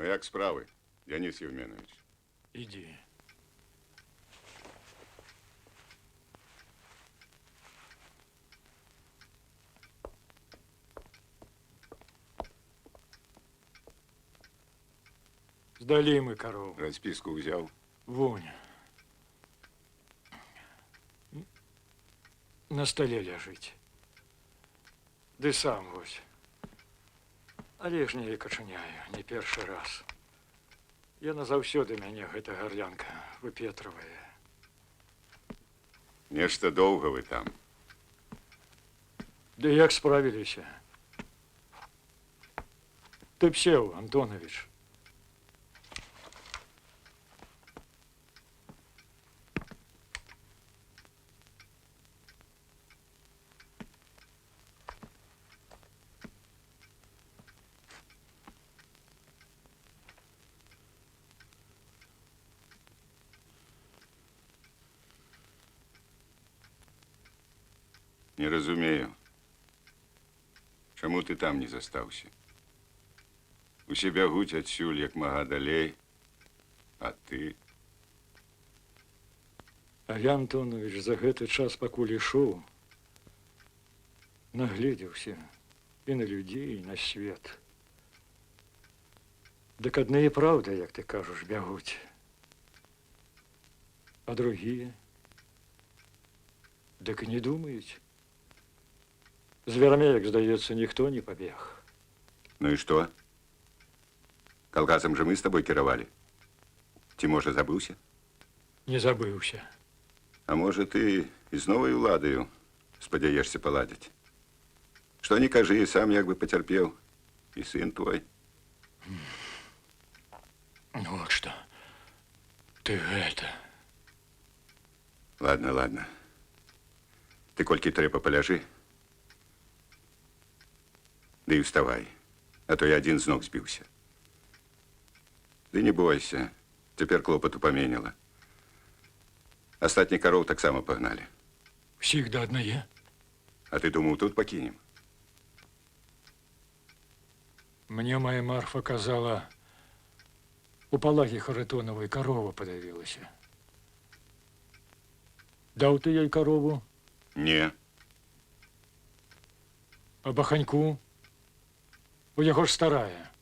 як справи, Дініс Євменович? Іди. Здали мы корову. Розписку взяв? Вон. На столе ляжить. Ды сам вось. Але ж не качаняю, не першы раз. Яна заўсёды мяне гэта гарлянка выпетравае. Нешта доўга вы там. Ды як справіліся? Ты псеў, Антонович. Не разумею, чаму ты там не застаўся? Усе бягуць адсюль як мага далей, а ты? А я, Антонович, за гэты час, пакуль ішоў, нагледзеўся і на людзей, і на свет. Дык адны і праўда, як ты кажаш, бягуць. А другія? Дык і не думаюць. З вермеек, здаецца, ніхто не пабег. Ну і што? Калгасам жа мы з табой кіравалі. Ці, можа, забыўся? Не забыўся. А можа, ты і з новай уладаю спадзяешся паладзіць? Што не кажы, сам як бы пацярпеў. І сын твой. Ну, вот што. Ты гэта. Ладно, ладно. Ты колькі трэба паляжы. Ды і вставай, а то я адзін з ног збіўся. Ды не бойся, цяпер клопату паменяла. Астатніх кароў таксама пагналі. Усіх да аднае? А ты думаў, тут пакінем? Мне моя Марфа казала, у палагі Харитоновай корова падавілася. Даў ты ёй корову? Не. А баханьку? У яго ж старая.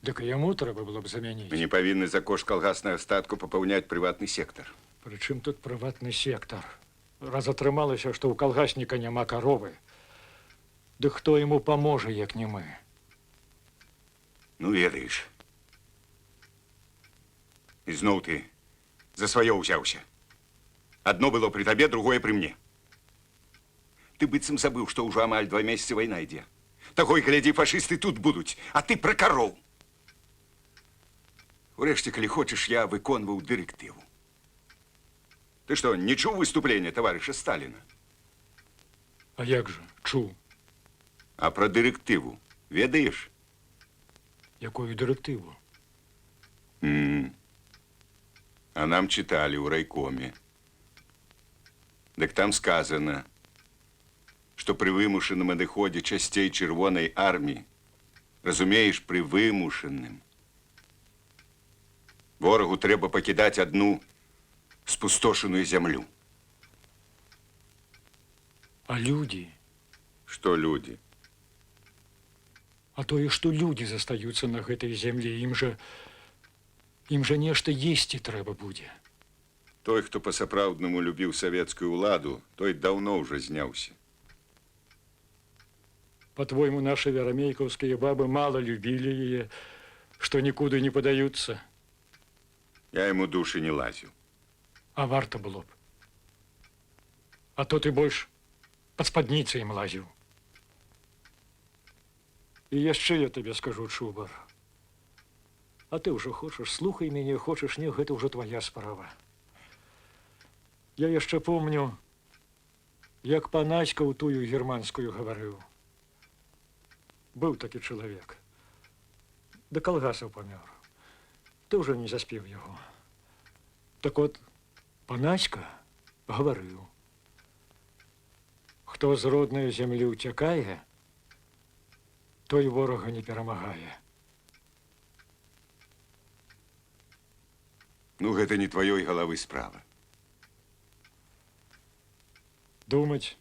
Дык і яму трэба было б замяніць. Мы не павінны за кошт калгаснага статку папаўняць прыватны сектар. Прычым тут прыватны сектар? Раз атрымалася, што ў калгасніка няма коровы, дык хто яму паможа, як не мы? Ну, ведаеш. І зноў ты за сваё ўзяўся. Адно было пры табе, другое пры мне. Ты быццам забыў, што ўжо амаль 2 месяцы вайна ідзе. Таго і глядзі, фашысты тут будуць, а ты пра кароў. Урэшце, калі хочаш, я выконваў дырэктыву. Ты што, не чуў выступлення таварыша Сталіна? А як жа, чуў. А пра дырэктыву ведаеш? Якую дырэктыву? А нам чыталі ў райкоме. Дык там сказана, што пры вымушаным адыходзе часцей Чырвонай арміі, разумееш, пры вымушаным, ворагу трэба пакідаць адну спустошаную зямлю. А людзі? Што людзі? А тое, што людзі застаюцца на гэтай зямлі, ім жа нешта есці трэба будзе. Той, хто па-сапраўднаму любіў савецкую ўладу, той даўно ўжо зняўся. По-твойму, наши верамейкаўскія бабы мало любілі яе, што нікуды не падаюцца? Я яму душы не лазіў. А варта было б. А то ты больш пад спадніцай ім лазіў. І яшчэ я табе скажу, Чубар. А ты ўжо хочаш, слухай мяне, хочаш, не, гэта ўжо твая справа. Я яшчэ помню, як Панаська ў тую германскую гаварыў. Быў такі чалавек. Да калгасаў памёр. Ты ўжо не заспеў яго. Так от, Панаська гаварыў. Хто з роднай зямлі ўцякае, той ворага не перамагае. Ну, гэта не тваёй галавы справа. Думаць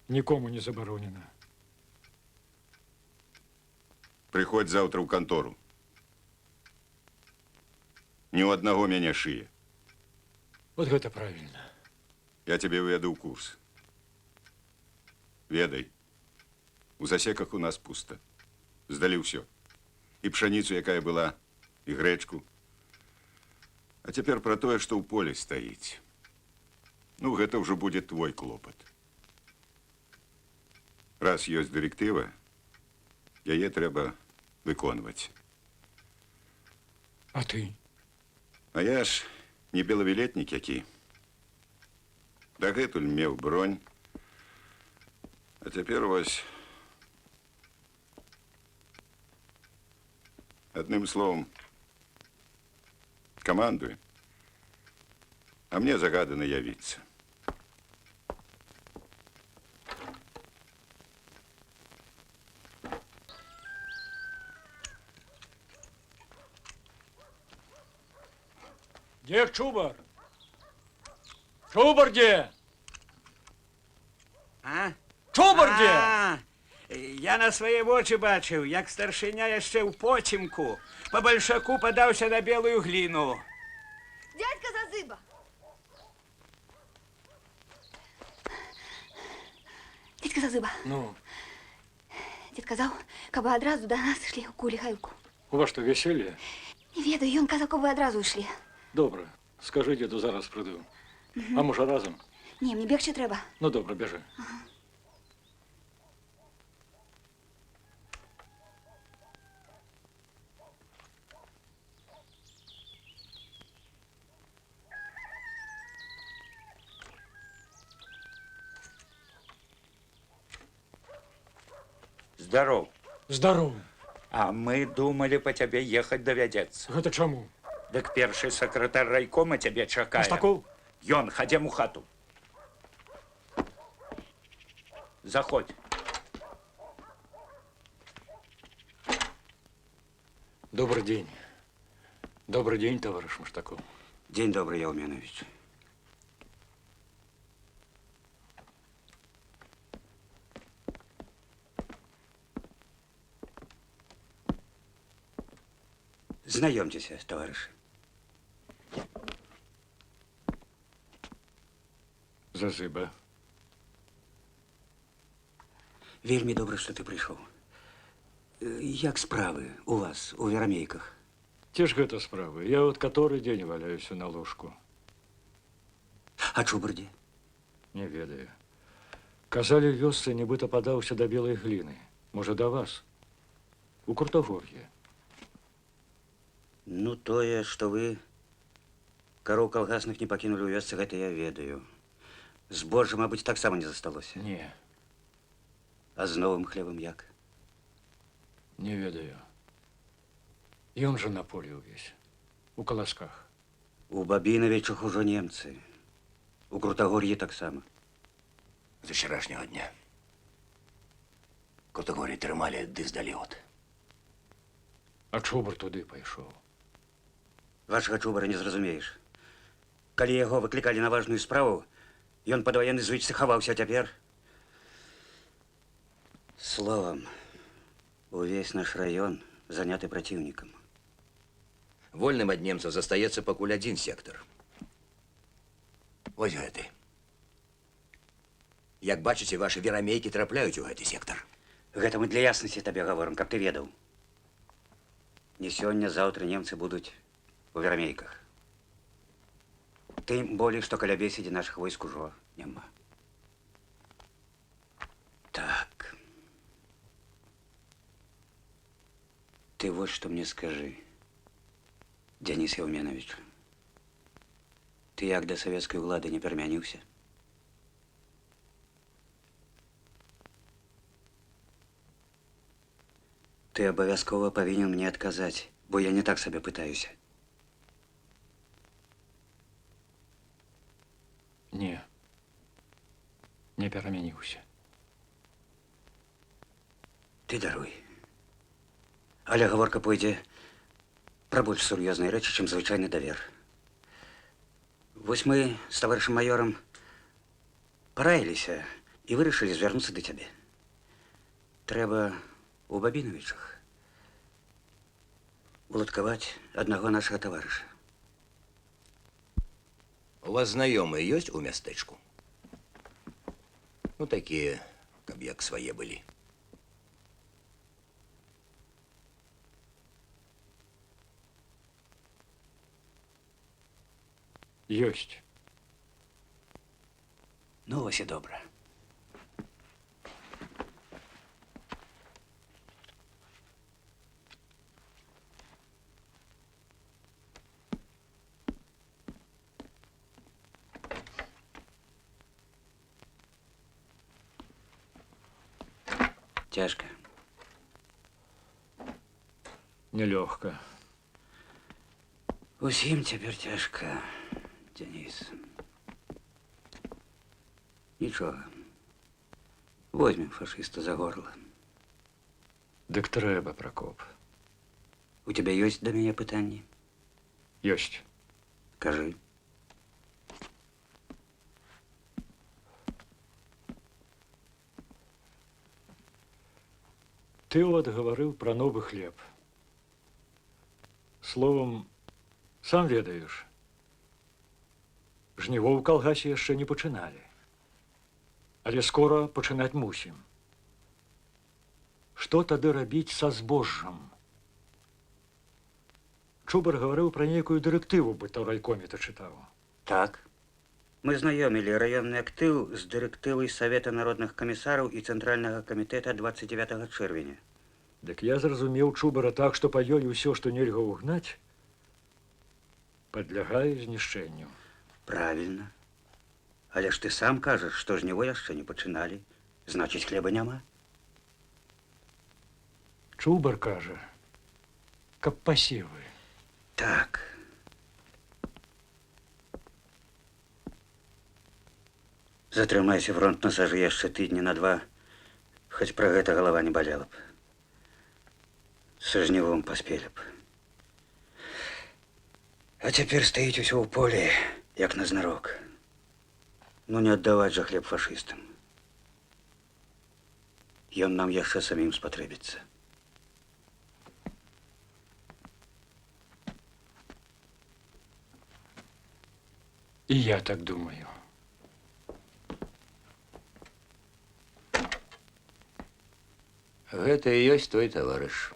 нікому не забаронена. Прыходзь заўтра ў кантору. Ні ў аднаго мяне шые. Вот гэта правільна. Я тебе веду ў курс. Ведай, у засеках у нас пуста. Здалі ўсё. І пшаніцу, якая была, і грэчку. А цяпер пра тое, што ў полі стаіць. Ну, гэта ўжо будзе твой клопат. Раз ёсць дырэктыва, яе трэба выконваць. А ты? А я ж не белавілетнік які. Дагэтуль меў бронь. А цяпер вось... Адным словом, камандуй. А мне загадана явіцца. Где Чубар? Чубар где? А? Чубар где? Я на свае вочы бачыў, як старшыня яшчэ ў поцемку па бальшаку падаўся на белую гліну. Дядька Зазыба! Дядька Зазыба, Ну, дед казаў, каб вы адразу да нас ішлі ў кулі-гайку. у вас што, вяселле? Не ведаю, ён казаў, каб вы адразу ішлі. Добре, скажи деду, зараз прийду. А може разом? Не, мне бегче трэба. Ну добре, біжи. Здоров. Здорово. А мы думали, по тебе ехать доведется. Гэта чаму? Дык першы сакратар райкома тебе чакае. Мастакоў? Ён, хадзем у хату. Заходь. Добрый день. Добрый день, товарищ Маштаков. День добрый, Ялменович. Знайомьтеся, товарищи. Зазыба. Вельмі добра, што ты прыйшоў. Як справы у вас, у верамейках? Те ж гэта справы. Я вот который день валяюся на ложку. А Чубар дзе? Не ведаю. Казалі, вёсцы нібыта падаўся да белай гліны. Можа, да вас? У Куртагор'е. Ну, тое, што вы кароў калгасных не пакінулі ў вёсцы, гэта я ведаю. Збожжа, мабыць, таксама не засталося. Не, А з новым хлебам як? не ведаю. Ён жа на полі ўвесь. У каласках. У Бабіновичах ужо немцы. У Крутагор'і таксама. З учарашняга дня. Катэгорії трымалі, ды здалі от. А Чубар туды пайшоў. Вашага Чубара не зразумееш. Калі яго выклікалі на важную справу, ён пад ваеннай звычцы хаваўся, а цяпер... Словом, увесь наш район заняты противником. Вольным ад немцаў застаецца пакуль адзін сектар. Вось гэты. Як бачыце, вашы верамейкі трапляюць у гэты сектар. Гэта мы для яснасці табе гаворым, каб ты ведаў. Не сёння, заўтра немцы будуць у верамейках. Тым болей, што каля бесіді нашых войск ужо няма. Так. Ты вот что мне скажи, Денис Ялменович. Ты як да савецкай улады не перамяніўся? Ты абавязкова павінен мне адказаць, бо я не так сабе пытаюся. Не. Не перамяніўся. Ты даруй. Але гаворка пойдзе пра больш сур'ёзныя рэчы, чым звычайны давер. Вось мы з таварышам майорам параіліся і вырашылі звярнуцца да цябе. Трэба у Бабіновічах уладкаваць аднаго нашага таварыша. У вас знакомые есть у мястэчку? Ну, такие, каб як свае былі. Ёсць. Ну, вось і добра. Цяжка. Нелёгка. Усім цяпер цяжка, Дзяніс. Нічога. Возьмем фашыста за горла. Дык трэба, Пракоп. У тебя ёсць да мяне пытанні? Ёсць. Кажы. Ты от гаварыў пра новы хлеб. Словам, сам ведаеш, жніво ў калгасе яшчэ не пачыналі. Але скора пачынаць мусім. Што тады рабіць са збожжам? Чубар гаварыў пра нейкую дырэктыву, быццам райкоме ты чытаў. Так. Мы знаёмілі раённы актыў з дырэктывай Савета народных камісараў і Цэнтральнага камітэта 29 чэрвеня. Дык я зразумеў Чубара так, што па ёй усё, што нельга ўгнаць, падлягае знішчэнню. Правільна. Але ж ты сам кажаш, што жніво яшчэ не пачыналі. Значыць, хлеба няма. Чубар кажа, каб пасевы. Так. Затрымайся фронт насажы яшчэ тыдні на 2, хоць пра гэта галава не балела б. Са жнівом паспелі б. А цяпер стаіць усё ў полі, як назнарок. Ну не аддаваць жа хлеб фашыстам. Ён нам яшчэ самім спатрэбіцца. І я так думаю. Гэта і ёсць той таварыш.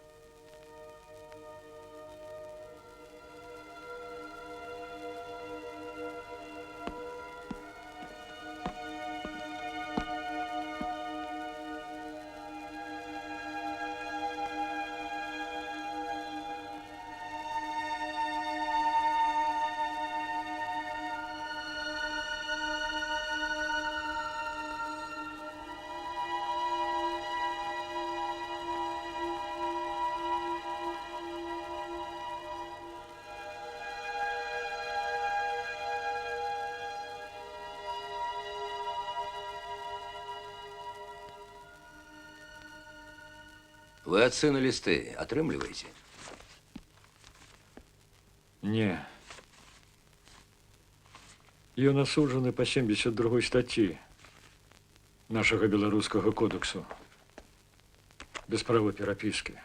Вы ад сына лісты атрымліваеце? Не. Ён асуджаны па 72 статті нашага беларускага кодексу. Без права перапіскі.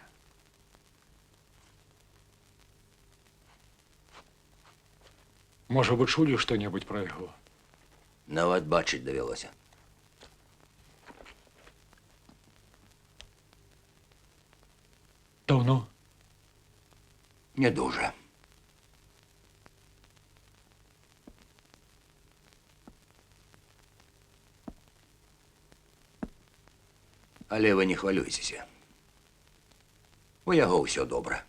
Можа, вы чулі што-небудзь пра яго? Нават бачыць давялося. Даўно? Не дуже. Але вы не хвалюйцеся. У яго ўсё добра.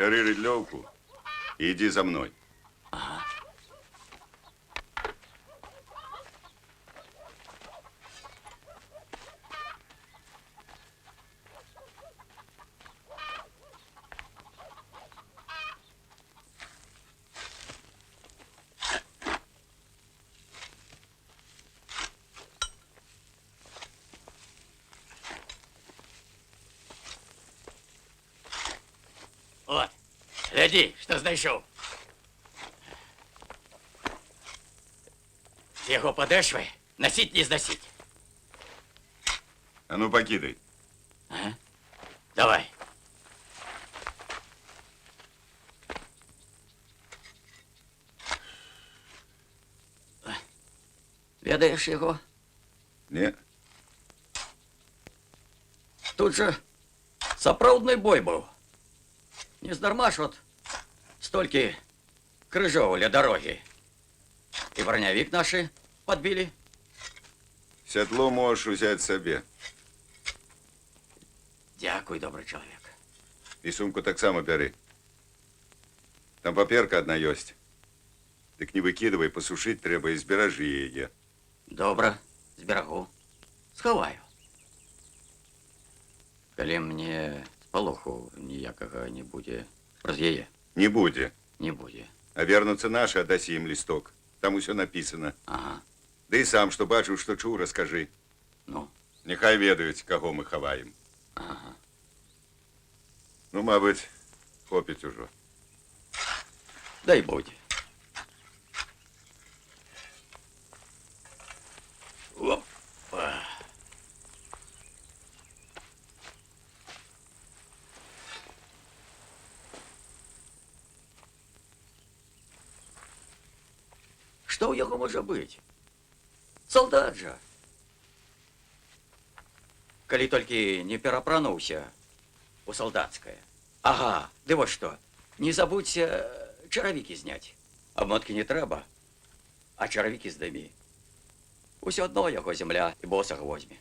Бери рыдлевку и иди за мной. От, гляди, що знайшов. З його подешви носить не зносить. А ну, покидай. Давай. Ведаєш його? Не, Тут же сапраўдны бой був. Нездарма ж от столькі крыжоў ля дарогі. І бронявік наші подбілі. сядло можешь взять себе. Дякуй, добрый чоловік. И сумку так само бери. Там паперка одна есть. Так не выкидывай, посушить треба и збережи ее. Добра, зберагу. Сховаю. Калі мне спалоху ніякага не будзе праз яе. Не будь. Не будзе. А вернуться наши, отдаси им листок. Там все написано. Ага. Да и сам, что бачу, что чуў, расскажи. Ну, Нехай ведаюць, кого мы хаваем. ага. Ну, мабуть, хопить уже. Дай будзе. Опа. Што ў яго можа быць? Салдат жа. Калі толькі не перапрануўся у салдацкае. Ага, ды вот што. Не забудься чаравікі зняць. Абмоткі не трэба, а чаравікі здымі. Усё адно яго зямля і босага возьме.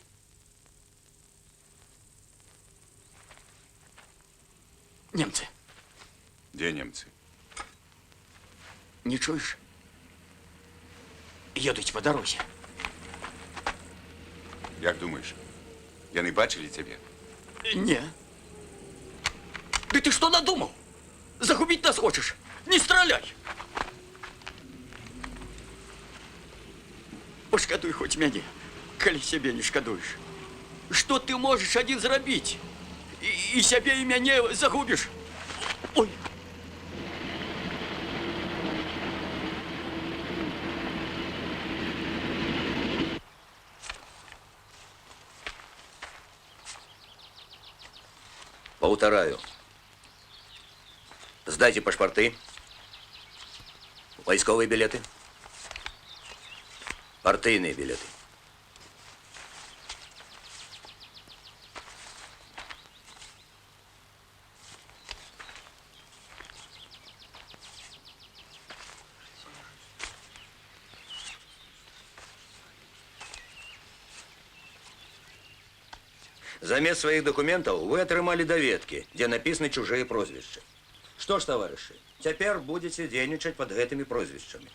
Немцы, Где немцы? не чуеш? Едуць па дарозе. Як думаешь, яны бачили тебе? Не. Да ты что надумал? Загубить нас хочешь? Не стреляй! Пошкадуй хоть мяне, калі сябе не шкадуеш. Что ты можешь один зрабіць? І сябе і мяне загубишь. Ой! Повторяю. Сдайте паспорты, войсковые билеты, партийные билеты. Замест своих документов вы атрымалі даведкі, где написаны чужие прозвища. Что ж, товарищи, теперь будете дзейнічаць под гэтымі прозвищами.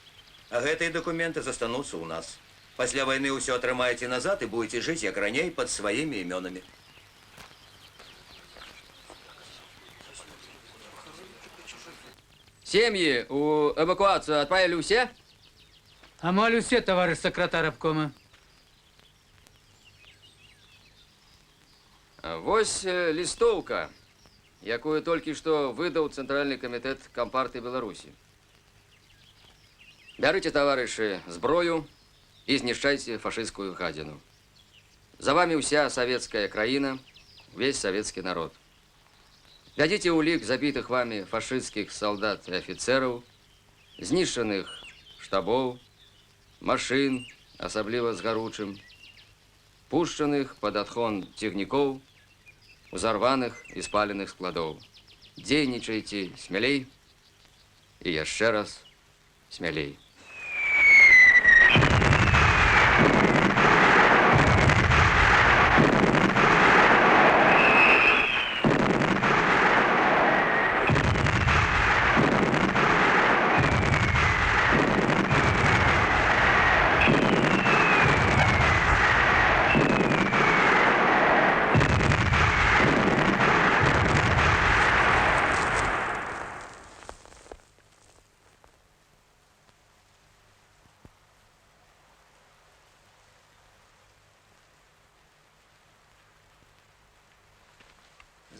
А гэтые документы застанутся у нас. После войны все атрымаете назад и будете жить, як раней, под своими именами. Семьи у эвакуацию отправили все? Амаль усе, товарищ секретарь обкома. Вось листовка, якую толькі што выдаў Цэнтральны камітэт Кампартыі Беларусі. Бярыце, таварышы, зброю і знішчайце фашысцкую гадзіну. За вами ўся савецкая краіна, весь савецкі народ. Глядзіце ў лік забітых вами фашысцкіх салдат і афіцэраў, знішчаных штабоў, машын, асабліва з гаручым, пушчаных пад адхон цягнікоў, узарваных і спаленых складоў. Дзейнічайце смялей і яшчэ раз смялей.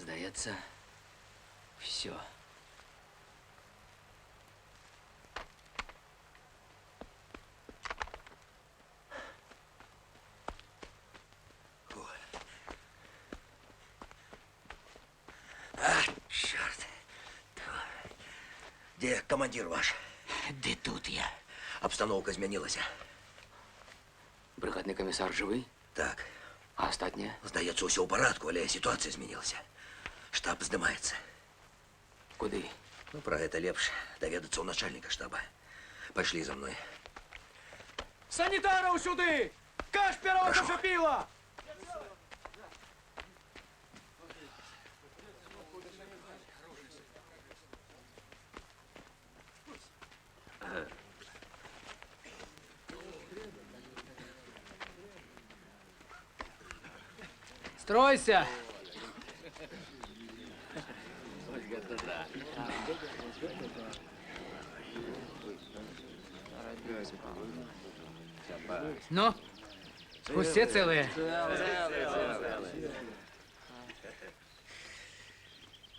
Здається, все. Черт. Где командир ваш? Де тут я? Обстановка змянилася. Бригадний комісар живий? Так, А остатнє? здається, усе у порядку, але ситуація змінилася. Штаб здимається. Куди? Ну, про это лепш доведаться у начальника штаба. Пошли за мной. Санітарів сюди! Каш первого зашипіла! Стройся! Ну, все целые?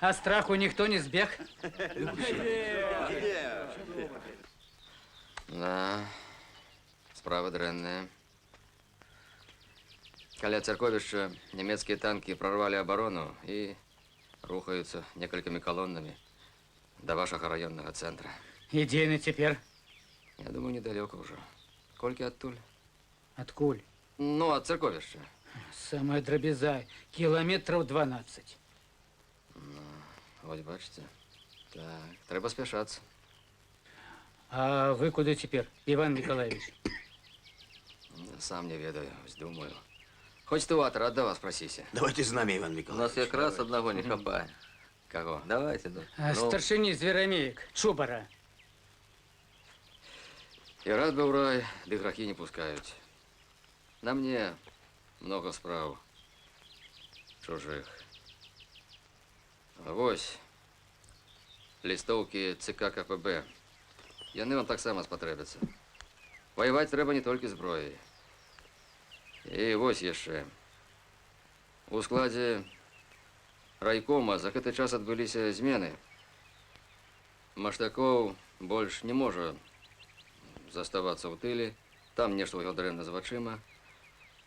А страху никто не сбег? Да, справа дрянная. Каля церковища немецкие танки прорвали оборону и рухаются несколькими колоннами до вашего районного центра. И день теперь. Я думаю, недалеко уже. Кольки оттуль? Откуль? Ну, от церковища. Самая дробеза. Километров 12. Ось бачите. Так, треба спішатися. А вы куда теперь, Иван Николаевич? Сам не ведаю, ось думаю. Хоч туватор, от вас просися. Давайте с нами, Иван У Николаевич. нас якраз одного не хапає. Кого? Давайте, ну. А старшине Зверомеек, Шубара. І рад би в рай, де грахи не пускають. На мне много справ чужих. А ось листовки ЦК КПБ. Яны вам так само спотребяться. Воювати треба не тільки зброєю. І ось ще. У складі райкома за гэты час адбыліся змены. Маштаков больш не можа заставацца ў тыле, там нешта ў яго дрэнна з вачыма.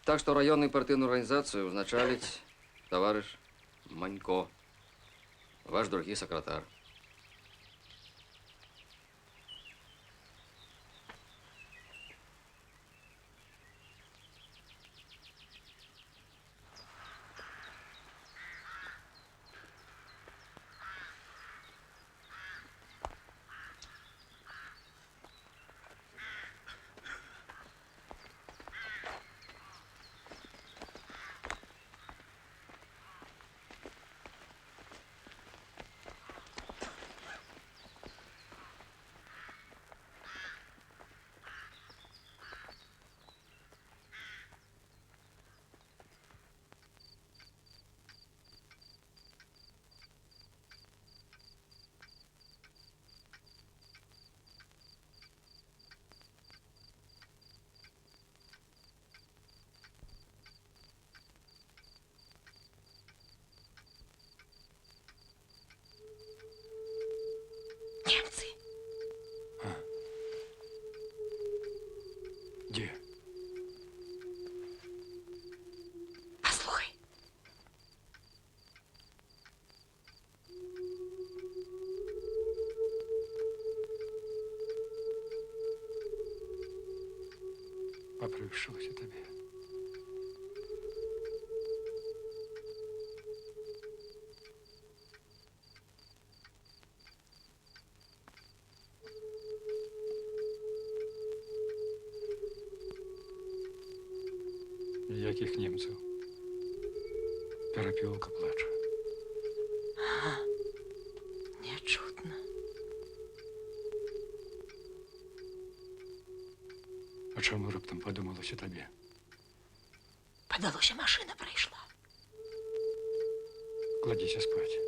Так што раённую партыйную арганізацыю ўзначаліць таварыш Манько, ваш другі сакратар. Немцы. Де? Послухай. Попрившився тобі. Ніяких німців. Перепілка плаче. Не чутно. А чому раптом подумалося тобі? Подалося, машина прийшла. Кладіся спать.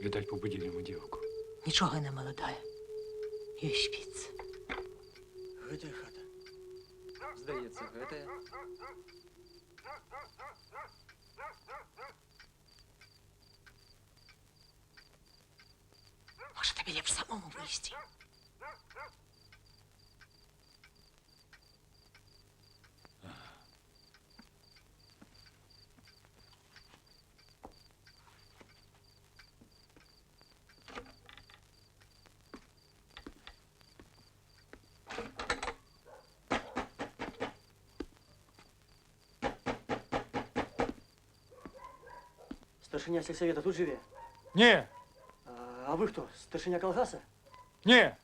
Видать, побудили йому дівку. Нічого не молодая. І спиться. Где хата? Здається, гэта. Можешь самому вылезти. Старшиня сельсовета тут живе? Не, А вы кто? Старшиня колгаса? не,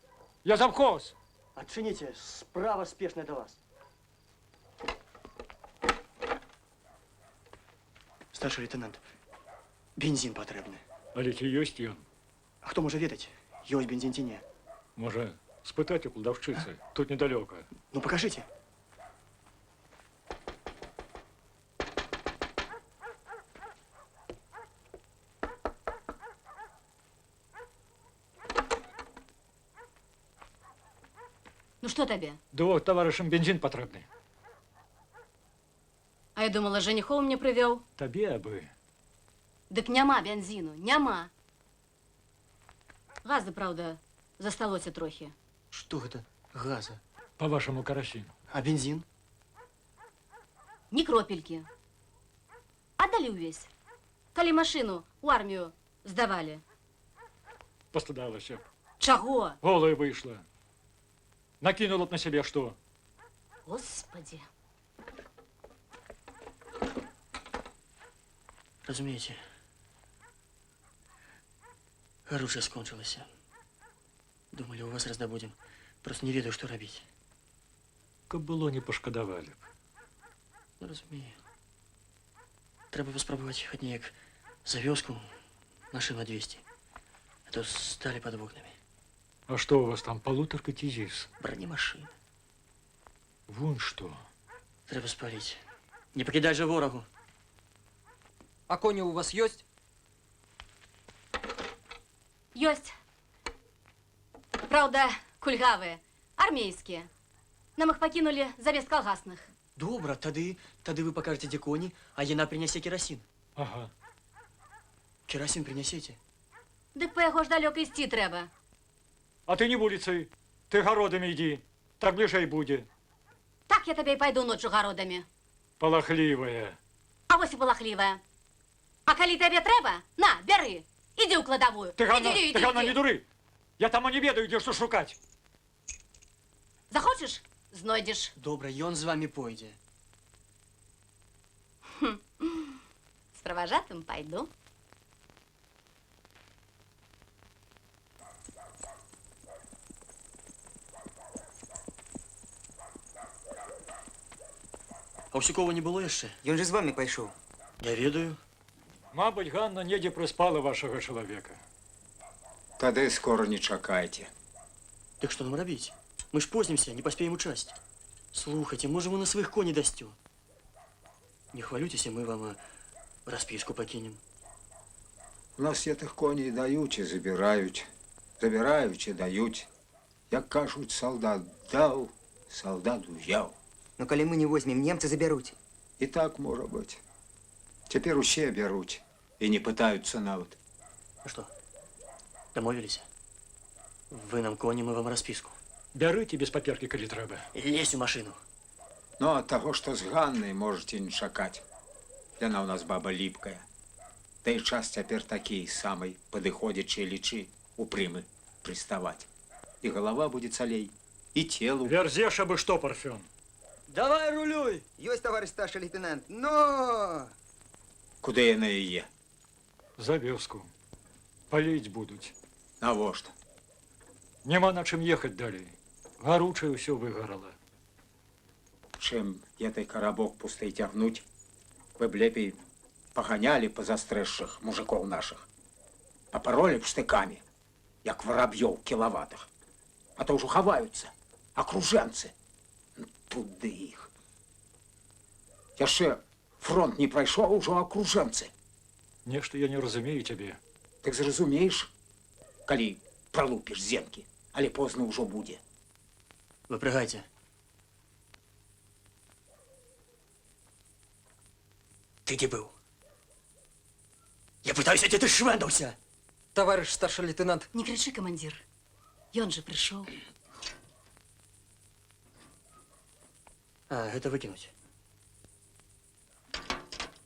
я завхоз. Отчините, справа спешная до вас. Старший лейтенант, бензин потребны. Але ці ёсць ён? А хто може ведаць? Ёсць бензин ці не? Можа, спытаць у кладаўшчыцы, тут недалёка. Ну покажите. Ну что тебе? Двох таварышам бензин патрэбны. А я думала, женихов мне привел. Табе абы. Дык няма бензину, няма. Газы, правда, засталося трохи. Что это? Газа. По вашаму карасіну. А бензин? Ні кропелькі. Аддалі ўвесь. Калі машину у армію здавалі. Пастыдалася б. Чаго? Голая выйшла. Накинула б на себе что? Господи. Разумеете, оружие скончилось. Думали, у вас раздобудем. Просто не ведаю, что робить. Каб было, не пашкадавалі б. Ну, разумею. Треба паспрабаваць хоць неяк за вёску машин на 200. А то стали под окнами. А что у вас там, полуторка ці ЗИС? Бронемашина. Вон что. Треба спалить. Не покидай же ворогу. А кони у вас есть? Ёсць. Правда, кульгавыя, армейскія. Нам их покинули за вест колгасных. Добра, тады вы покажете, где кони, а яна принесе керосин. Ага. Керосин принесете. Дык по яго ж далёка ісці трэба. А ты не вуліцай, ты гародамі ідзі, так бліжэй будзе. Так я табе і пайду ноччу гародамі. Палахлівая. А вось і палахлівая. А калі табе трэба, на, бяры. Ідзі ў кладавую. Ты ганна, Ідзі, ты ганна, ідзі. не дуры. Я там не ведаю, дзе што шукаць. Захочеш, знойдзеш. Добра, ён з вами пойдзе. З праважатым пайду. А Усікова не было яшчэ? Ён же з вами пайшоў. Я ведаю. Мабыць, Ганна недзе прыспала вашага чалавека. Тады скоро не чакайце. Так что нам робить? Мы ж позднимся, не поспеем у части. Слухайте, может, мы на своих коней достю. Не хвалюйтесь, мы вам расписку покинем. У нас гэтых коней даюць і забіраюць. Забіраюць і даюць. Як кажуць, салдат даў, салдат узяў. Ну, калі мы не возьмем, немцы забяруць. І так можа быць. Цяпер усе бяруць і не пытаюцца нават. Ну что, домовились? Вы нам кони, мы вам расписку. Бярыце без паперкі, калі трэба. Лезь у машину. Ну, ад таго, што з Ганнай можаце не чакаць. Яна ў нас баба ліпкая. Да і час цяпер такі самай падыходзячай лічы у прымы прыставаць. І галава будзе цалей, і целу. Вярзеш, абы што, Парфён. Давай рулюй! Ёсць, товарищ старший лейтенант, но... Куды яна яе? За вёску. Паліць будуць. Навошта? Няма на чым ехаць далей. Гаручае ўсё выгарала. Чым гэтай карабок пустой цягнуць, вы б лепей паганялі па застрэшшых мужикоў нашых. Папаролі б штыкамі, як вараб'ёў кілаватых. А то ўжо хаваюцца, акружэнцы. Туды іх. Яшчэ фронт не прайшоў, ужо акружэнцы. Нешта я не разумею цябе. Так зразумееш, калі пралупіш зенкі, але позна ўжо будзе. Выпрягайте. Ты где был? Я пытаюсь, а где ты швендался? Товарищ старший лейтенант. Не кричи, командир. Ён же пришел. А, это выкинуть.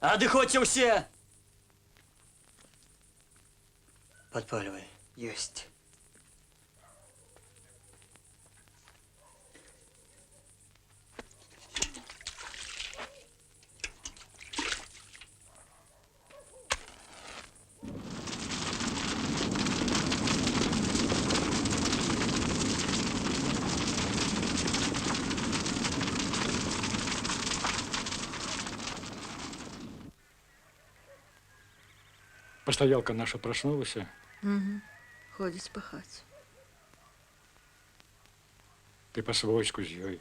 Отходите все! Подпаливай. Есть. Постоялка наша проснулась. Угу. Ходить спахать. Ты по-свойску з ёй.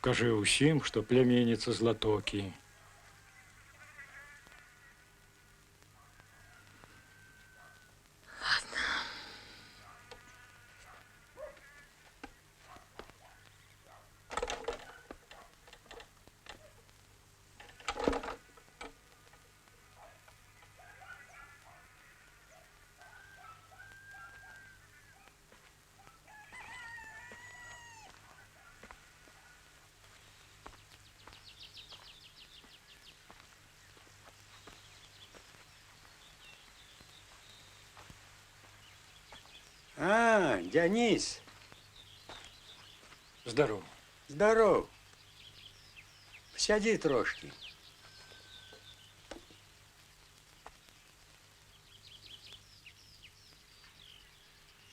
Кажи усім, што пляменніца Златокі. А, Дянис, Здоров. здоров. Сяди трошки.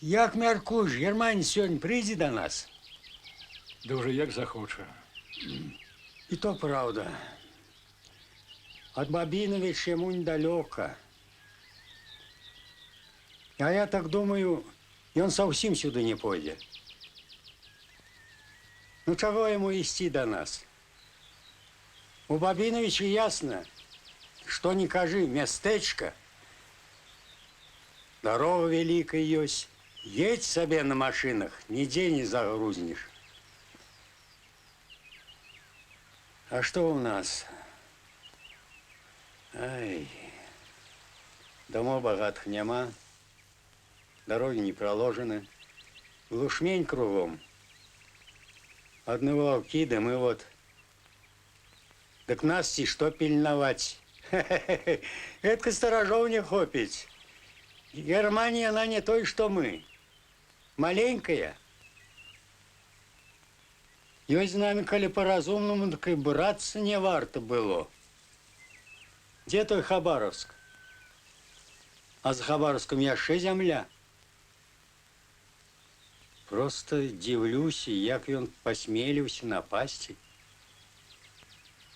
Як мяркуеш, германец сёння прыйдзе до нас? Да уже як захоча. И то правда. От Бабиновича ему недалеко. А я так думаю, и он совсем сюда не пойдет. Ну, чего ему идти до нас? У Бабиновича ясно, что не кажи, местечко. Дорога великая есть. Едь себе на машинах, нигде не загрузнешь. А что у нас? Ай, домов богатых нема, дороги не проложены, глушмень кругом. Одни волки, да мы вот. Так нас и что пильновать? Это сторожов не хопить. Германия, она не той, что мы. Маленькая. Ёй з нами, коли по-разумному, так и браться не варто было. Где той Хабаровск? А за Хабаровском яшчэ земля. Просто дивлюсь, як ён посмелился напасти.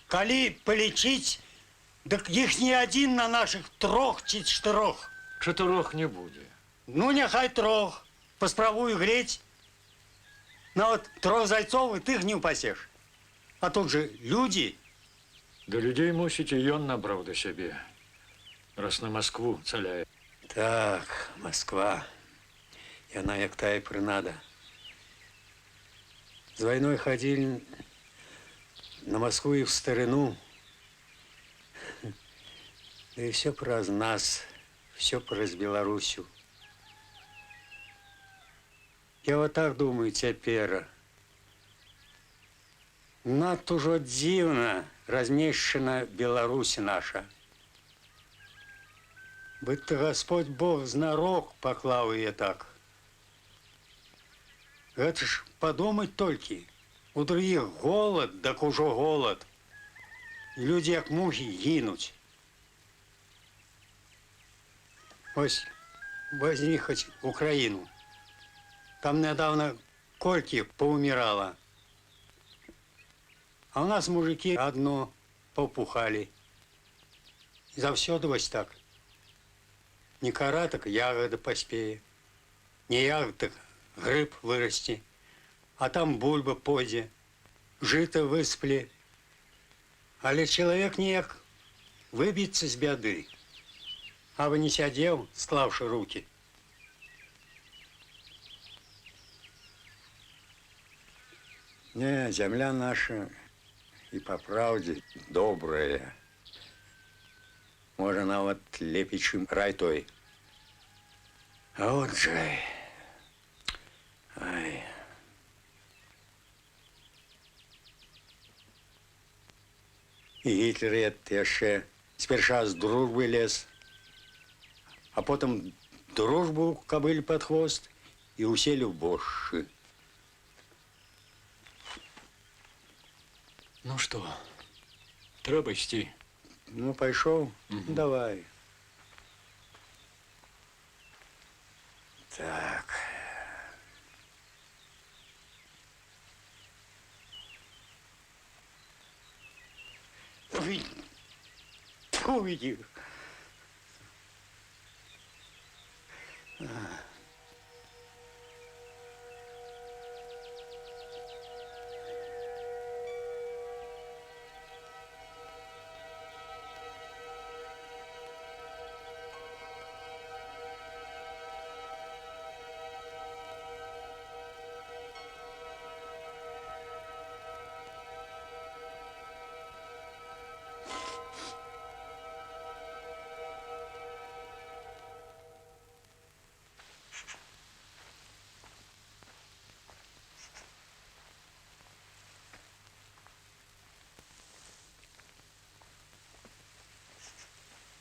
Коли полечить, так их не один на наших 3 чи 4. 4 не буде. Ну, нехай 3. Поспробую греть. Но вот 3 зайцов и ты их не упасешь. А тут же люди. Да людей мусіць і ён набраў да сябе, раз на Москву цаляе. Так, Москва. И она як тая принада. С войной ходили на Москву и в старину. Да и все про нас, все про Белоруссию. Я вот так думаю теперь. Надто ўжо дзіўна размешчана Беларусь наша. Быццам Господь Бог знарок поклаў яе так. Гэта ж подумать толькі. У других голод, так ужо голод. Люди як мухи гинуть. Ось возьми хоть Украину. Там недавно кольки поумирало. А у нас мужики одно попухали. Завсёды вось так. Не кора, так ягода поспее. Не ягода, так гриб вырасти. А там бульба пойдзе. Жито выспле. Але человек ніяк выбиться з бяды. А бы не сядзеў, склаўшы руки. Не, земля наша и по правде добрая. Может, нават лепей, чым рай той. А от же. Ай. І Гітлер яшчэ спярша з дружбы лез, а потым дружбу кабыль пад хвост і ўсе любошчы. Ну что, трэба ісці. Ну, пайшоў, давай. Так. Ой, ой.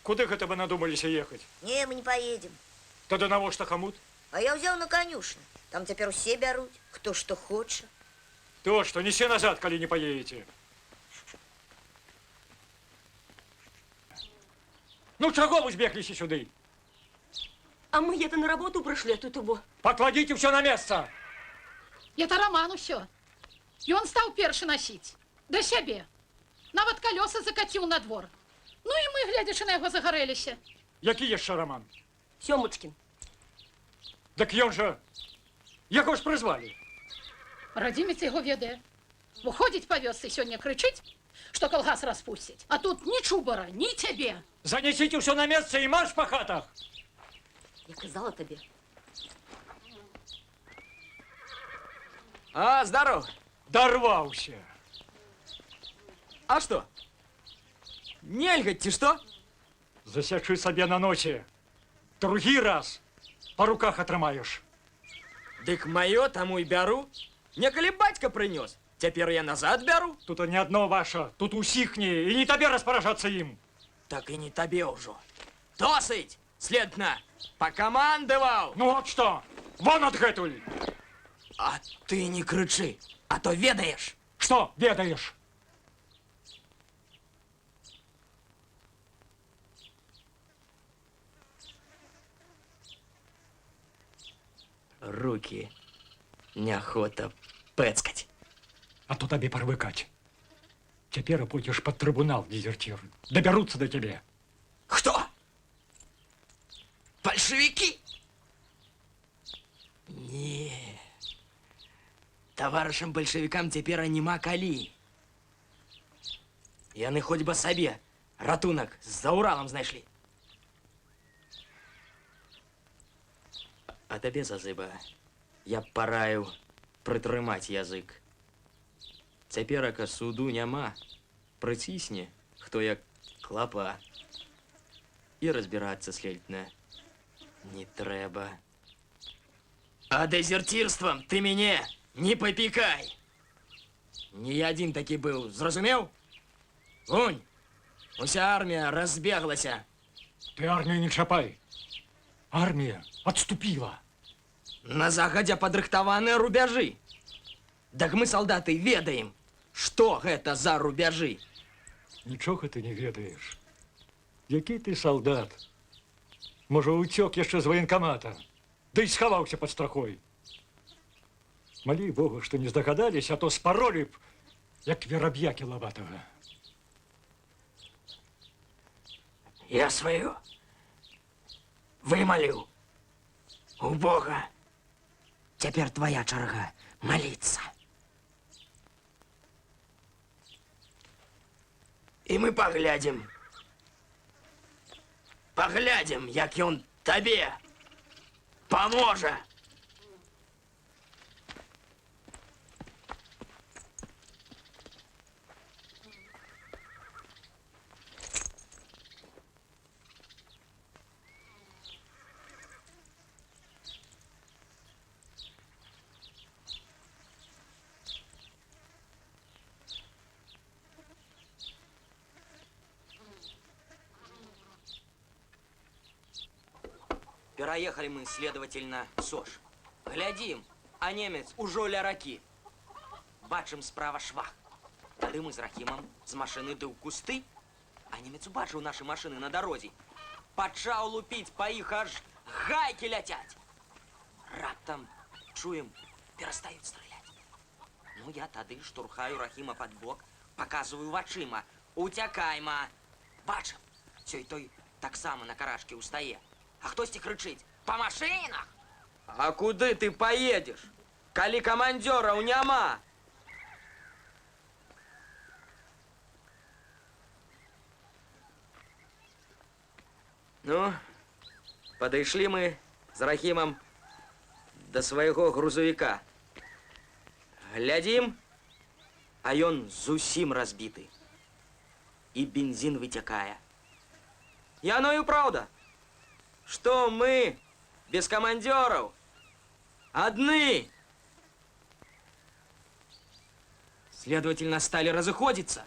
Куды гэта вы надумаліся ехаць? Не, мы не поедем. Тады навошта хамут? А я взял на конюшню. Там теперь все берут, кто что хочет. То, что неси назад, коли не поедете. Ну, чего вы сбеглись сюда? А мы это на работу пришли, а тут его. Покладите все на место. Это Роман усё. И он стал перший носить. Да себе. Нават колеса закатил на двор. Ну и мы, глядячи на его, загорелись. Який еще Роман? Семочкин. Так ён же... Яго ж призвали. Радимец его веде. Выходить по вёсцы сегодня кричить, что колгас распустить. А тут ни чубара, ни тебе. Занесите все на место и марш по хатах. Я сказала тебе. А, здоров. Дорвался. А что? Нельга ці что? Засячи себе на носе. Другий раз по руках отрымаешь. Дык маё таму і бяру. Некалі бацька прынёс. Цяпер я назад бяру. Тут не одно ваше, тут усихне, и не тебе распоряжаться им. Так і не табе ўжо. Досыць! Следна! Пакамандаваў! Ну вот что, вон адгэтуль! А ты не крычы, а то ведаеш. Что ведаешь? Руки неохота пэцкать. А то тебе порвыкать. Теперь пойдешь под трибунал, дезертир. Доберутся до тебя. Кто? Большевики? Не. Товарищам большевикам теперь нема калі. Яны хоть бы сабе ратунак за Уралом знайшлі. А табе, Зазыба, я б параіў прытрымаць язык. Цяперака суду няма. Прыцісне, хто як клапа. І разбірацца следна не трэба. А дезертирством ты мяне не попікай. Не я адзін такі быў, зразумеў? Вунь, уся армія разбеглася. Ты армию не чапай. Армия отступила. На загадзя падрыхтаваныя рубяжы. Так мы, солдаты, ведаем, што гэта за рубяжы. Нічога ты не ведаешь. Які ты солдат? Можа, уцёк яшчэ з военкомата, да і схаваўся под страхой. Малі Бога, што не здагадались, а то спаролі б, як вераб'я кілаватага. Я сваю вымаліў у Бога. Цяпер твоя чарга молиться. І мы паглядзім. Паглядзім, як ён табе паможа. Пераехали мы, следовательно, Сош. Глядим, а немец ужо ля раки. Бачым справа швах. Тады мы з Рахімам з машыны ды ў кусты, а немец убачыў нашы машыны на дарозе. Пачаў лупіць па іх, аж гайкі ляцяць. Раптам чуем, перастаюць страляць. Ну, я тады штурхаю Рахіма пад бок, показываю вачыма. Уцякайма. Бачым, сёй той таксама на карашкі ўстае. А хтосьці крычыць: па машынах! А куды ты поедешь, калі камандзёраў няма? Ну, падышлі мы з Рахімам да свайго грузавіка. Глядзім, а ён зусім разбіты. І бензін выцякае. Яно і праўда, што мы без камандзёраў одни. Следовательно, стали разыходзіцца.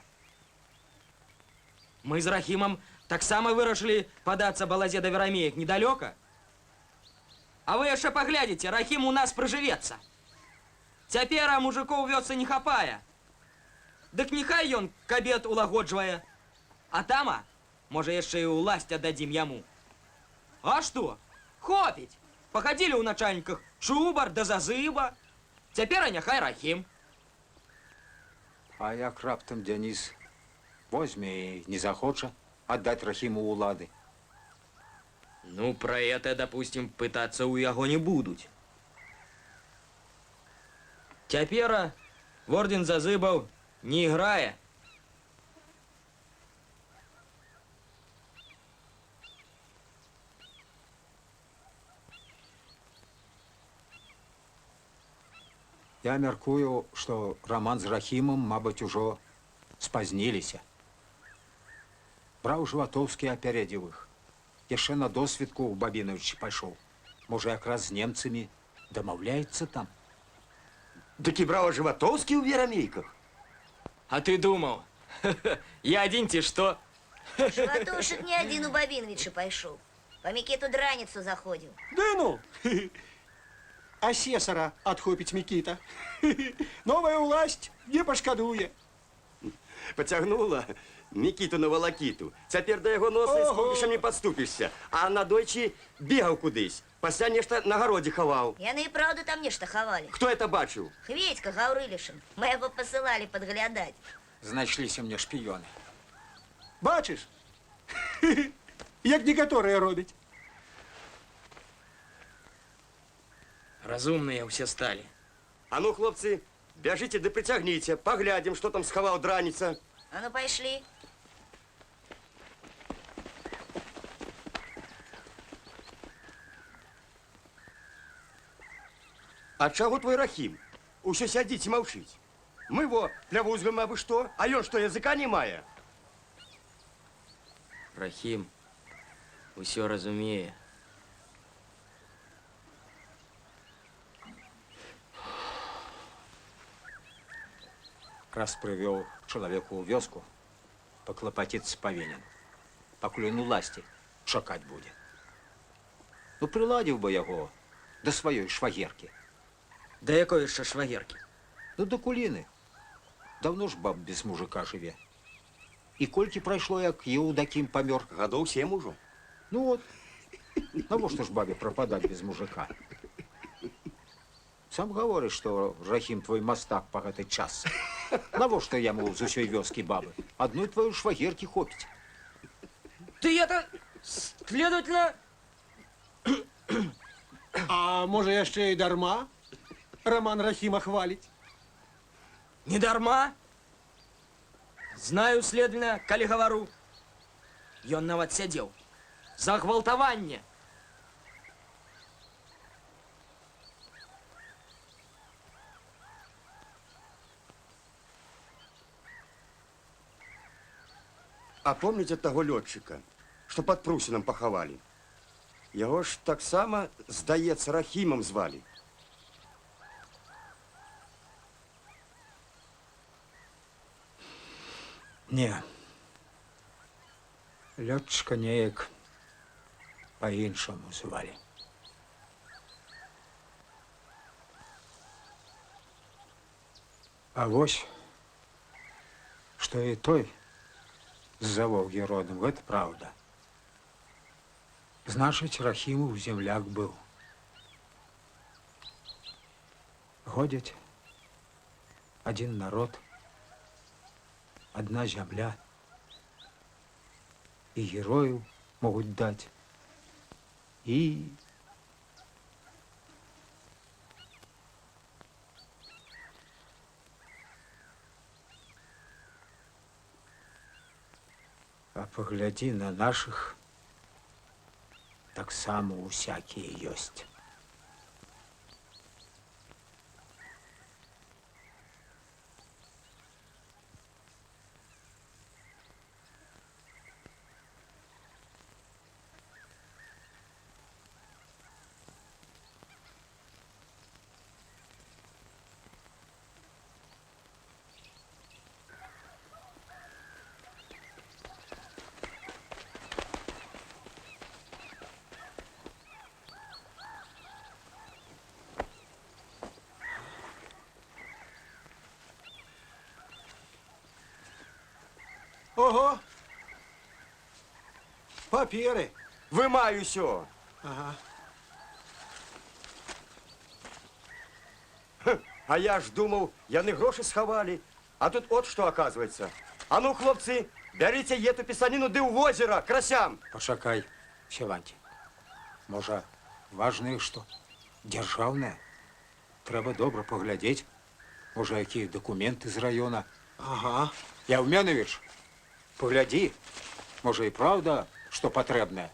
Мы з Рахімам таксама вырашылі падацца балазе да верамеек недалёка. А вы яшчэ паглядзіце, Рахім у нас прыжывецца. Цяпер мужикоў вёсцы не хапае. Дык няхай ён кабет улагоджвае. А тама, можа, яшчэ і ўласць аддадзім яму. А што? Хопіць. Пахадзілі ў начальніках Чубар да Зазыба. Цяпер няхай Рахім. А як раптам Дзяніс возьме і не захоча аддаць Рахіму улады? Ну, про это, допустим, пытаться у яго не будуць. Цяпер в орден Зазыбаў не іграе. Я мяркую, што раман з Рахімам, мабыць, ужо спазніліся. Браў Жватоўскі апярэдзіў іх. Яшчэ на досвідку ў Бабіновичі пайшоў. Можа, якраз з немцамі дамаўляецца там. Дык і браў Жватоўскі ў верамейках. А ты думаў, я адзін ці што? Жватошек не один у Бабиновича пошел. По Микиту драницу заходил. Да ну! Асесара отхопить Микита. Новая власть не пошкодуе. Потягнула Микиту на волокиту. Цяпер до яго носа з кубішамі подступишься. А надойчі бегаў кудысь. Пасля нешта на гародзе хаваў. Яны и правда там нечто ховали. Кто это бачыў? Хведька Гаврилишин. Мы его посылали подглядать. Знайшліся мне шпіёны. Бачиш? Як некаторыя робяць. Разумныя ўсе сталі. А ну, хлопцы, бяжыце да прыцягніце, паглядзім, што там схаваў драніца. А ну, пошли. А чаго твой Рахім? Усё сядзіць і маўчыць. Мы во плявузгам абы што, а ён што, языка не мае? Рахім усё разумее. Раз прывёў чалавеку ў вёску, паклапаціцца павінен. Пакуль ён уласці чакаць будзе. Ну, прыладзіў бы яго да сваёй швагеркі. Да якой яшчэ швагеркі? Ну, да Куліны. Давно ж баб без мужика жыве. І колькі прайшло, як Еўдакім памёр? Гадоў 7 ужо. Ну от, навошта ж бабе прападаць без мужика? Сам гаворыш, што Рахім твой мастак па гэты час. Навошта яму з усёй вёскі бабы? Адной тваёй швагеркі хопіць. Ты это, следовательно... А можа, яшчэ і дарма раман Рахіма хваліць? Не дарма. Знаю, следовательно, калі гавару. Ён нават сядзеў за гвалтаванне. А помніце таго лётчыка, што пад Прусінам пахавалі? Яго ж таксама, здаецца, Рахімам звалі. Не. Лётчыка неяк по-іншому звали. А вось, што і той з-за Волгі родом, гэта праўда. Значыць, Рахімов земляк быў. Ходять один народ, одна земля, и героев могут дать, и... А погляди на наших, так само усякие есть. Ого! Паперы. Вымаю все. Ага. А я ж думал, яны гроши сховали. А тут вот что оказывается. А ну, хлопцы, берите эту писанину ды в озеро, красям. Пошакай, Севанти. Може, важное что? Державное? Треба добре поглядеть. Може, які документи з района. Ага. Явменович, погляди. Може, і правда, що потрібне.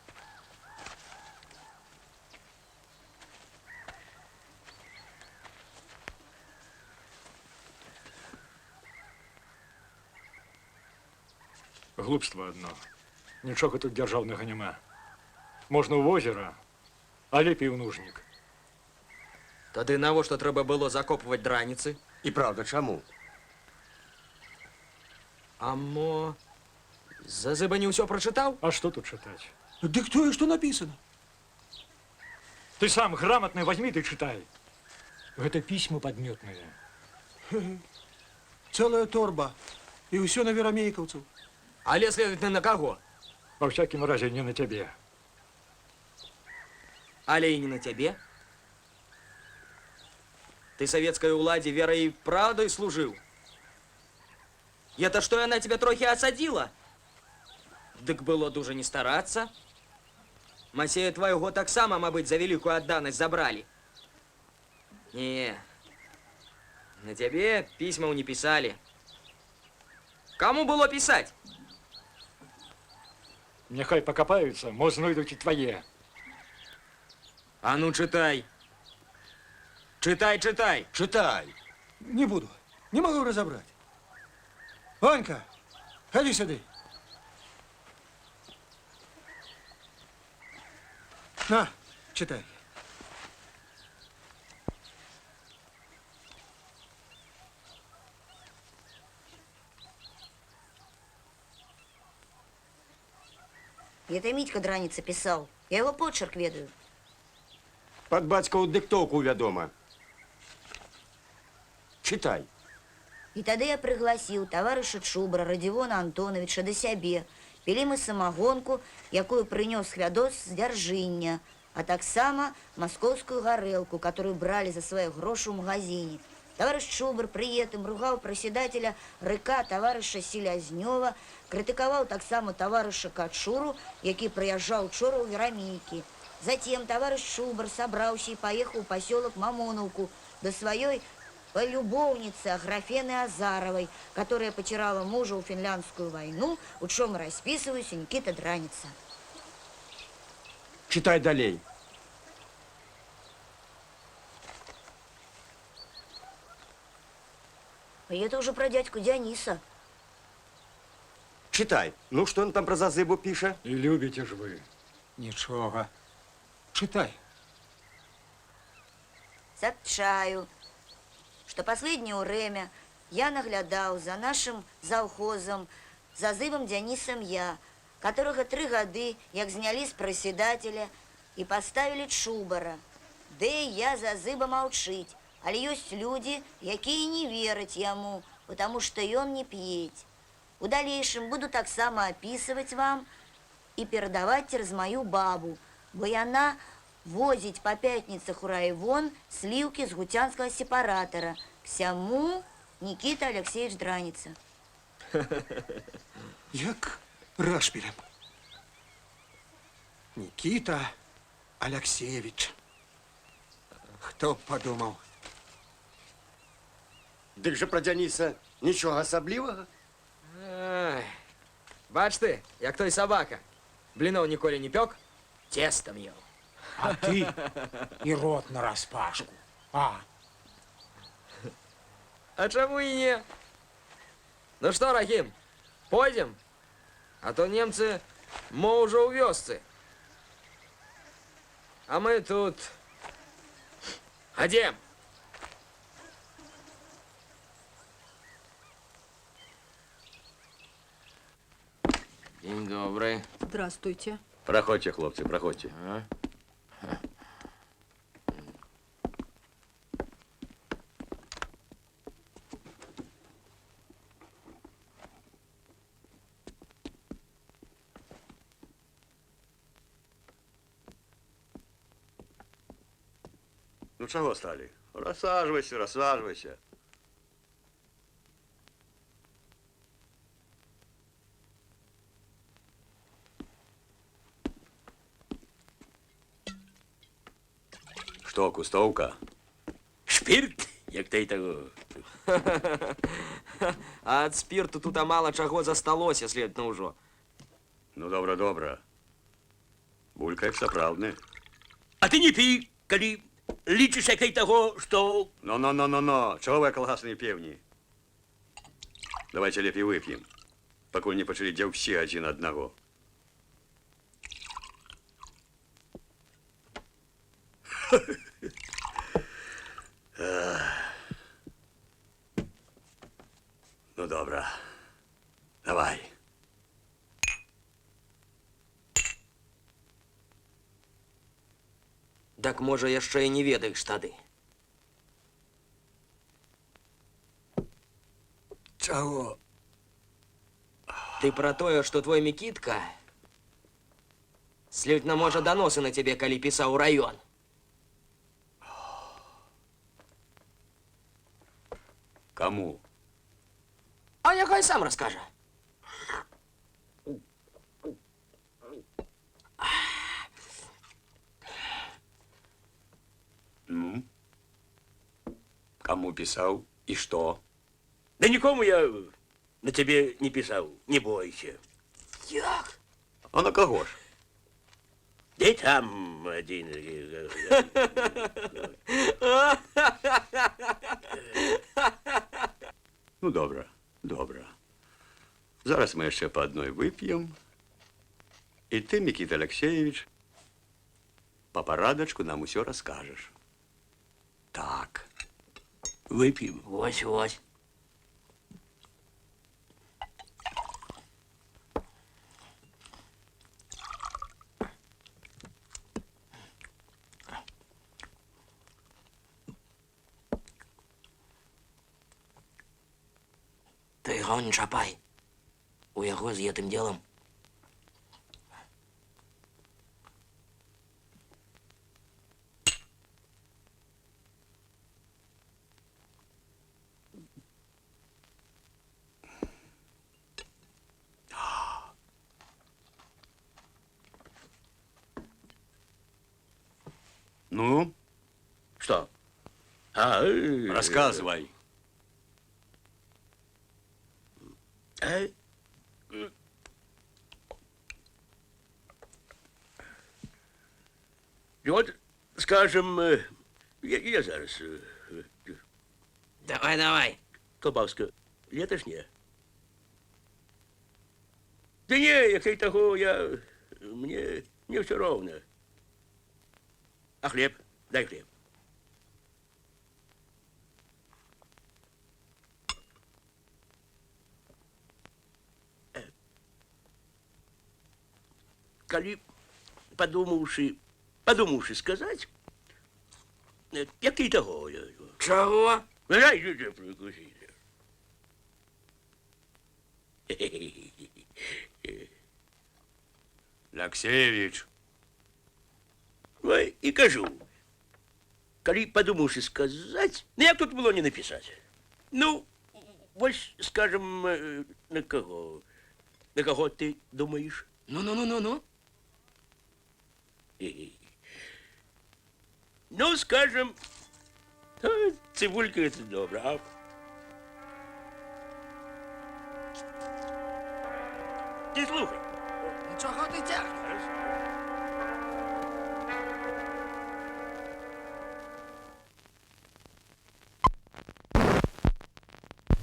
Глупство одно. Нічого тут державного нема. Можна в озеро, а лепей у нужник. Тады навошта трэба было закопваць драніцы? І правда, чаму? А мо... Зазыба не ўсё прачытаў? А что тут читать? Диктуй, что написано. Ты сам грамотный возьми, ты читай. Это письма подметные. Целая торба. И все на верамейковцев. Але следовательно, на каго? Во всяком разе не на тебе. Але і не на цябе? Ты советской уладе верой и правдой служил? И это что, она тебя трохи осадила? Дык было дуже не стараться. Масея твоего так само, мабыть, за великую отданность забрали. Не, на тебе письма не писали. Кому было писать? Нехай покопаются, мо знойдуть и твоє. А ну читай. Читай, читай. Читай. Не буду. Не могу разобрать. Ванька, ходи сюда. На, читай. Это Митька Драница писал. Я его почерк ведаю. Под бацькову диктовку, вядома. Читай. И тогда я пригласил товарища Чубра Родиона Антоновича до сябе. Пили мы самогонку, якую принес Хвядос с Дзяржыння, а так само московскую горелку, которую брали за свои гроши в магазине. Товарищ Чубр при этом ругал проседателя РК товарища Селязнева, критиковал так само товарища Качуру, який приезжал учора у Верамейки. Затем товарищ Чубр собрался и поехал в поселок Мамоновку до своей полюбовницы Аграфены Азаровой, которая потеряла мужа в финляндскую войну, у чем расписывается Никита Драница. Читай далей. И это уже про дядьку Диониса. Читай. Ну, что он там про зазыбу пише? И любите ж вы. Нічого. Читай. Сообщаю, что последнее время я наглядал за нашим завхозом, зазывом Дионисом я, которага 3 гады, як знялі з прысядателя і паставілі Чубара. Ды я зазыба маўчыць, але ёсць людзі, якія не вераць яму, потому што ён не п'ець. У далейшым буду таксама апісваць вам і перадаваць цераз маю бабу, бо яна возіць па пятніцах у райвон сліўкі з гуцянскага сепаратара. К сяму Никита Алексеевич Драница. Як рашпілем. Никита Алексеевич. Хто б подумав? Дык жа пра Дзяніса нічога асаблівага? Бач ты, як той собака. Блинов ніколі не пек, тестом ел. А ты и рот нараспашку. А, А чему и не? Ну что, Рахим, пойдем? А то немцы, мо уже у вёсцы. А мы тут... Ходим. День добрый. Здравствуйте. Проходьте, хлопцы, проходьте. Ну чего стали? Рассаживайся, рассаживайся. Что, кустовка? Шпирт, як ты того. А от спирту тут мало чаго засталося, следно ўжо. Ну, добра, добра. Булька як сапраўдны. А ты не пей, калі лічыш як того, что... Но. Чего вы, колгасные певни? Давайте лепей выпьем, покуль не пачалі дзяўсі адзін аднаго. Ну, добра. Давай. Так, можа, яшчэ і не ведаеш тады. Чего? Ты про тое, што твой Мікітка следно можа доносы на тебе, калі пісаў у район. Кому? А няхай сам раскажа. Ну? Кому писал и что? Да нікому я на тебе не писал, не бойся. Як? А на кого ж? Де там один... Ну, добра, добра. Зараз мы яшчэ по одной выпьем. И ты, Микита Алексеевич, по парадочку нам усё расскажешь. Так. Выпьем. Вось-вось. Ты яго не чапай. У яго з гэтым делом. Ну? Что? Рассказывай. Вот, скажем, я зараз... Давай. Колбаска леташняя? Да не, як того, мне все ровно. А хлеб? Дай хлеб. калі падумаўшы сказаць, які таго. Чаго? Алексеевич. Ой, і кажу, калі падумаўшы сказаць, ну як тут было не напісаць? Ну, вось, скажем, на каго? На каго ты думаеш? Ну. Ну, скажем, цибулька это добре, а? Ти слухай. Чого ти тягнеш?